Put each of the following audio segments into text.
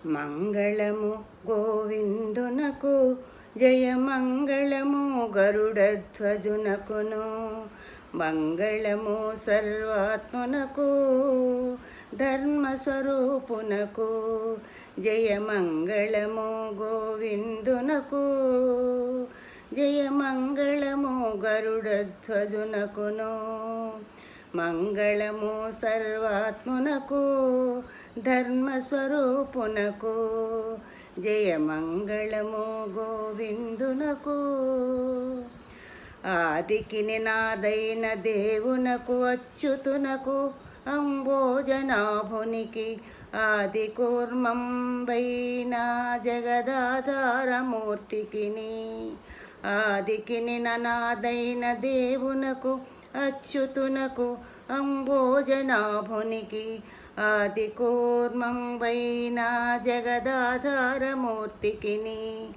మంగళము గోవిందునకు, జయమంగళము గరుడధ్వజునకును. మంగళము సర్వాత్మనకు, ధర్మస్వరూపునకు. జయమంగళము గోవిందునకు, జయమంగళము గరుడధ్వజునకును. మంగళము సర్వాత్మనకు, ధర్మస్వరూపునకు. జయమంగళము గోవిందునకు. ఆదికి నినాదైన దేవునకు, అచ్యుతునకు, అంబోజనాభునికి, ఆది కూర్మంబైన జగదాధారమూర్తికిని. ఆదికి నినాదైన దేవునకు, అచ్యుతునకు, అంబోజనాభునికి, ఆది కూర్మంబైన జగదాధారమూర్తికిని.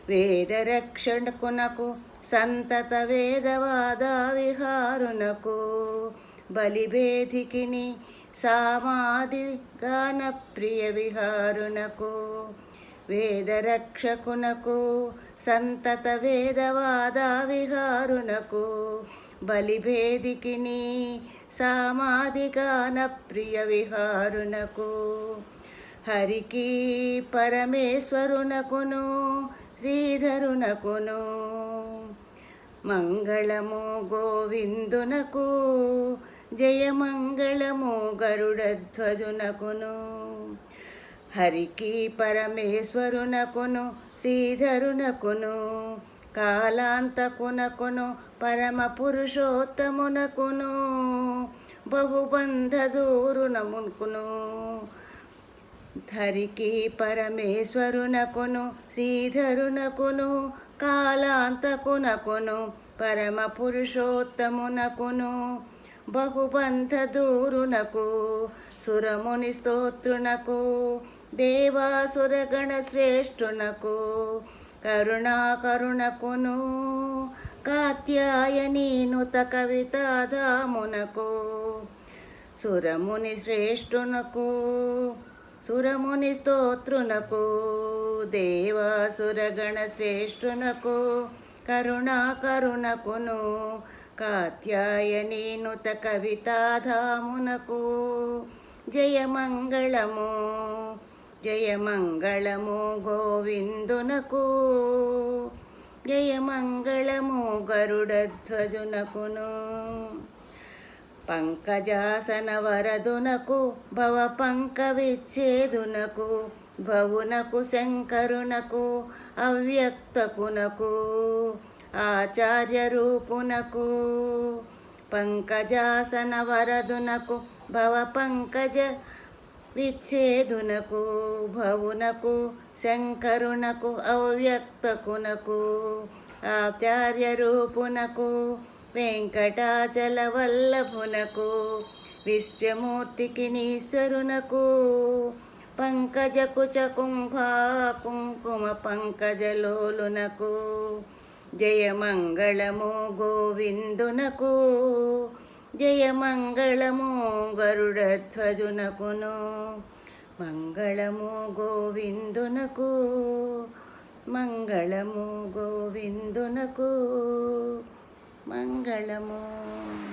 వేదరక్షకునకు, సంతత వేదవాద విహారునకు, బలిభేదికిని, సామాది గాన ప్రియ విహారునకు. వేదరక్షకునకు, సంతత వేదవాద విహారునకు, బలిభేదికిని, సామాది గాన ప్రియ విహారునకు. హరికి పరమేశ్వరునకును, శ్రీధరునకును. మంగళము గోవిందునకు, జయమంగళము గరుడధ్వజునకును. హరికి పరమేశ్వరునకును, శ్రీధరునకును, కాలాంతకునకును, పరమ పురుషోత్తమునకును, బహుబంధదూరునముకును. హరికి పరమేశ్వరునకును, శ్రీధరునకును, కాలాంతకునకును, పరమ పురుషోత్తమునకును, బహుబంధదూరునకు. సురముని స్తోత్రునకు, దేవాసురగణ శ్రేష్ఠునకు, కరుణాకరుణకును, కాత్యాయని నుత కవితాధామునకు. సురముని శ్రేష్ఠునకు, సురముని స్తోత్రునకు, దేవాసురగణ శ్రేష్ఠునకు, కరుణాకరుణకును, కాత్యాయని నుత కవితాధామునకు. జయమంగళము, జయమంగళము గోవిందునకు. జయమంగళము గరుడధ్వజునకును. పంకజాసన వరదునకు, భవ పంక విచ్ఛేదునకు, భవునకు శంకరునకు, అవ్యక్తకునకు, ఆచార్య రూపునకు. పంకజాసన వరదునకు, భవ పంకజ విచ్ఛేదునకు, భవునకు శంకరునకు, అవ్యక్తకునకు, ఆచార్య రూపునకు, వెంకటాచల వల్లభునకు, విశ్వమూర్తికి నీశ్వరునకు. పంకజకుచ కుంభా కుంకుమ పంకజలోలునకు. జయమంగళము గోవిందునకు, జయమంగళము గరుడధ్వజునకును. మంగళము గోవిందునకు, మంగళము గోవిందునకు, మంగళము.